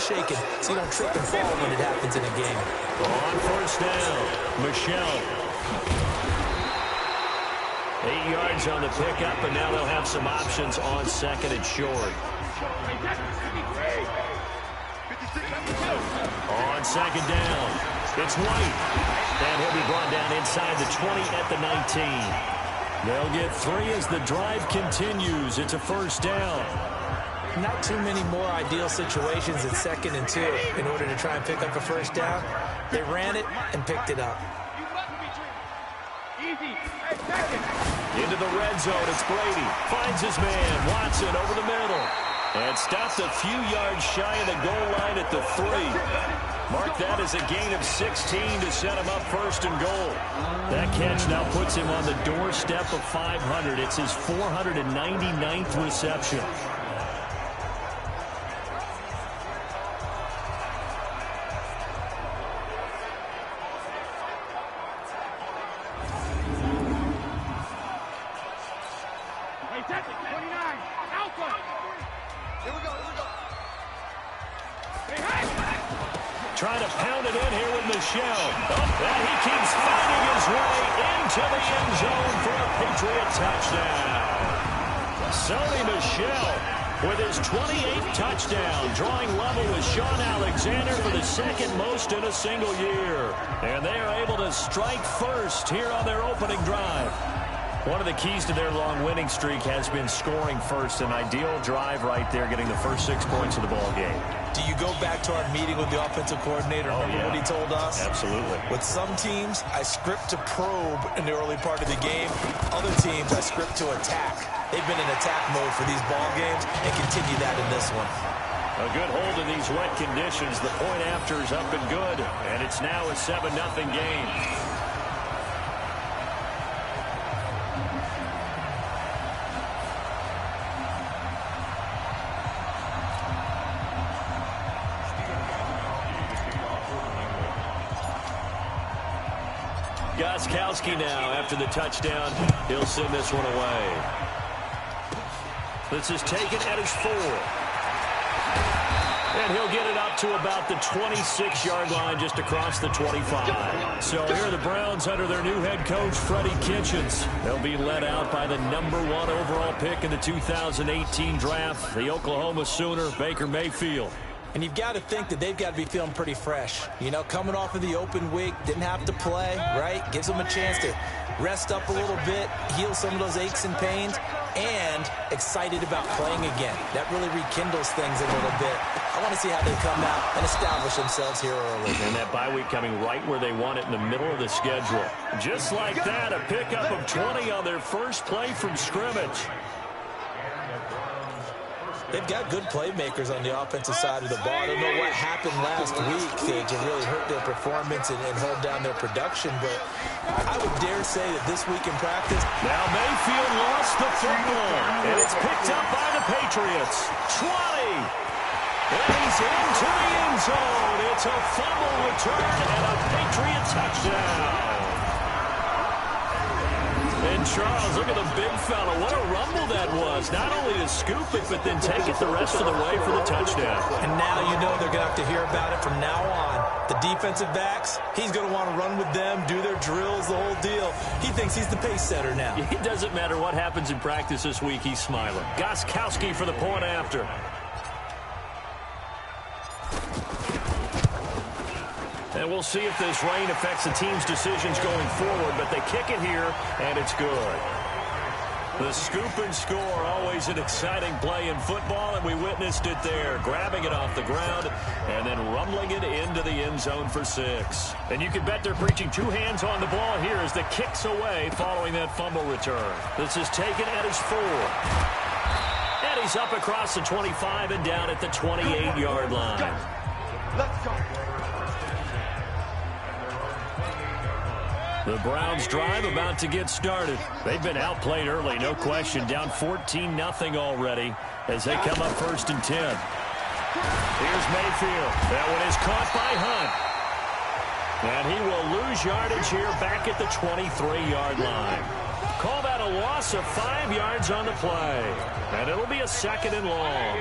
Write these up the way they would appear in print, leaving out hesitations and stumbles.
shaken so you don't trip and fall when it happens in a game. On first down, Michelle. 8 yards on the pickup, and now they'll have some options on second and short. On second down, it's White. And he'll be brought down inside the 20 at the 19. They'll get 3 as the drive continues. It's a first down. Not too many more ideal situations in 2nd and 2 in order to try and pick up a first down. They ran it and picked it up. Into the red zone, it's Brady. Finds his man, Watson, over the middle. And stopped a few yards shy of the goal line at the 3. Mark that as a gain of 16 to set him up first and goal. That catch now puts him on the doorstep of 500. It's his 499th reception. Trying to pound it in here with Michelle. And he keeps fighting his way into the end zone for a Patriot touchdown. Sony Michel with his 28th touchdown, drawing level with Sean Alexander for the 2nd most in a single year. And they are able to strike first here on their opening drive. One of the keys to their long winning streak has been scoring first. An ideal drive right there, getting the first 6 points of the ball game. Do you go back to our meeting with the offensive coordinator? Remember what he told us? Absolutely. With some teams, I script to probe in the early part of the game. Other teams, I script to attack. They've been in attack mode for these ball games and continue that in this one. A good hold in these wet conditions. The point after is up and good, and it's now a 7-0 game. Gostkowski now after the touchdown. He'll send this one away. This is taken at his 4. And he'll get it up to about the 26-yard line just across the 25. So here are the Browns under their new head coach, Freddie Kitchens. They'll be led out by the #1 overall pick in the 2018 draft, the Oklahoma Sooner, Baker Mayfield. And you've got to think that they've got to be feeling pretty fresh. You know, coming off of the open week, didn't have to play, right? Gives them a chance to rest up a little bit, heal some of those aches and pains, and excited about playing again. That really rekindles things a little bit. I want to see how they come out and establish themselves here early. And that bye week coming right where they want it, in the middle of the schedule. Just like that, a pickup of 20 on their first play from scrimmage. They've got good playmakers on the offensive side of the ball. I don't know what happened last week to really hurt their performance and hold down their production, but I would dare say that this week in practice. Now Mayfield lost the football, and it's picked up by the Patriots. 20. And he's into the end zone. It's a fumble return and a Patriot touchdown. And Charles, look at the big fella. What a rumble that was. Not only to scoop it, but then take it the rest of the way for the touchdown. And now you know they're going to have to hear about it from now on. The defensive backs, he's going to want to run with them, do their drills, the whole deal. He thinks he's the pace setter now. It doesn't matter what happens in practice this week. He's smiling. Gostkowski for the point after. And we'll see if this rain affects the team's decisions going forward, but they kick it here, and it's good. The scoop and score, always an exciting play in football, and we witnessed it there, grabbing it off the ground and then rumbling it into the end zone for 6. And you can bet they're preaching 2 hands on the ball here as the kick's away following that fumble return. This is taken at his 4. And he's up across the 25 and down at the 28-yard line. Let's go. The Browns drive about to get started. They've been outplayed early, no question. Down 14-0 already as they come up 1st and 10. Here's Mayfield. That one is caught by Hunt. And he will lose yardage here back at the 23-yard line. Call that a loss of 5 yards on the play. And it'll be a 2nd and long.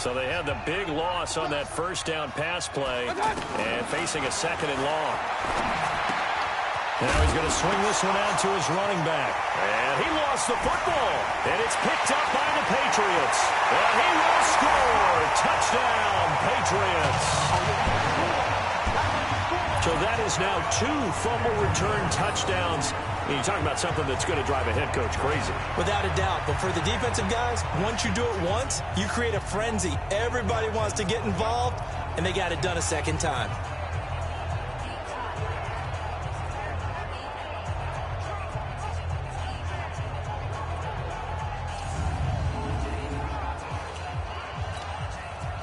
So they had the big loss on that first down pass play and facing a second and long. Now he's going to swing this one out to his running back. And he lost the football. And it's picked up by the Patriots. And he will score. Touchdown, Patriots. So that is now 2 fumble return touchdowns. You talk about something that's going to drive a head coach crazy. Without a doubt. But for the defensive guys, once you do it once, you create a frenzy. Everybody wants to get involved, and they got it done a second time.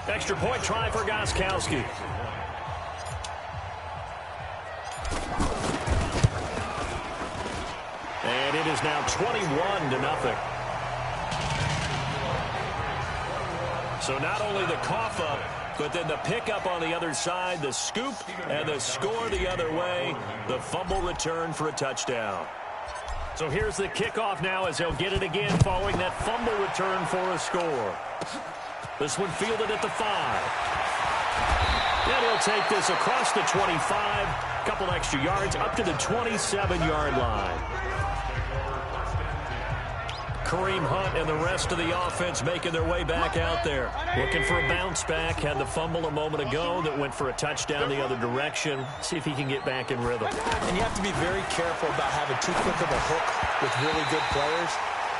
Extra point try for Gostkowski. And it is now 21-0. So not only the cough up, but then the pickup on the other side, the scoop, and the score the other way, the fumble return for a touchdown. So here's the kickoff now as they'll get it again following that fumble return for a score. This one fielded at the 5. And he'll take this across the 25, couple extra yards up to the 27-yard line. Kareem Hunt and the rest of the offense making their way back out there. Looking for a bounce back. Had the fumble a moment ago that went for a touchdown the other direction. See if he can get back in rhythm. And you have to be very careful about having too quick of a hook with really good players.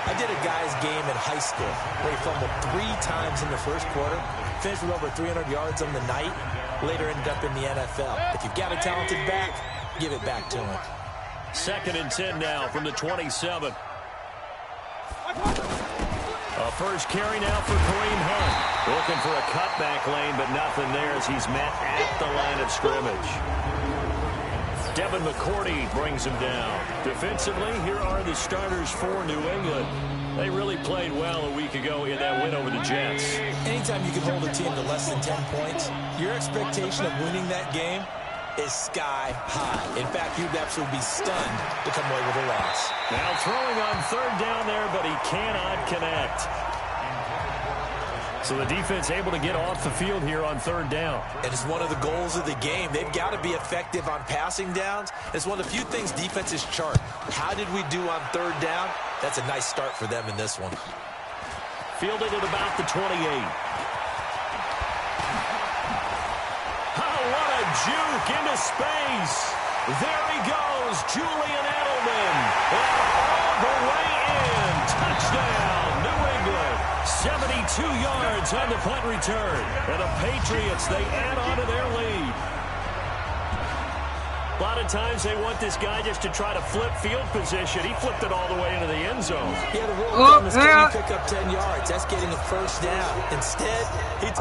I did a guy's game in high school where he fumbled 3 times in the first quarter, finished with over 300 yards on the night, later ended up in the NFL. If you've got a talented back, give it back to him. 2nd and 10 now from the 27. A first carry now for Kareem Hunt. Looking for a cutback lane, but nothing there as he's met at the line of scrimmage. Devin McCourty brings him down. Defensively, here are the starters for New England. They really played well a week ago in that win over the Jets. Anytime you can hold a team to less than 10 points, your expectation of winning that game is sky high. In fact, you'd absolutely be stunned to come away with a loss. Now throwing on 3rd down there, but he cannot connect. So the defense able to get off the field here on 3rd down. And it's one of the goals of the game. They've got to be effective on passing downs. It's one of the few things defenses chart. How did we do on 3rd down? That's a nice start for them in this one. Fielded at about the 28. Oh, what a juke into space. There he goes, Julian Edelman. All the way in. Touchdown, New England. 72 yards on the punt return. And the Patriots, they add on to their lead. A lot of times they want this guy just to try to flip field position. He flipped it all the way into the end zone. Yeah, the rule of thumb is can you pick up 10 yards. That's getting a first down. Instead, he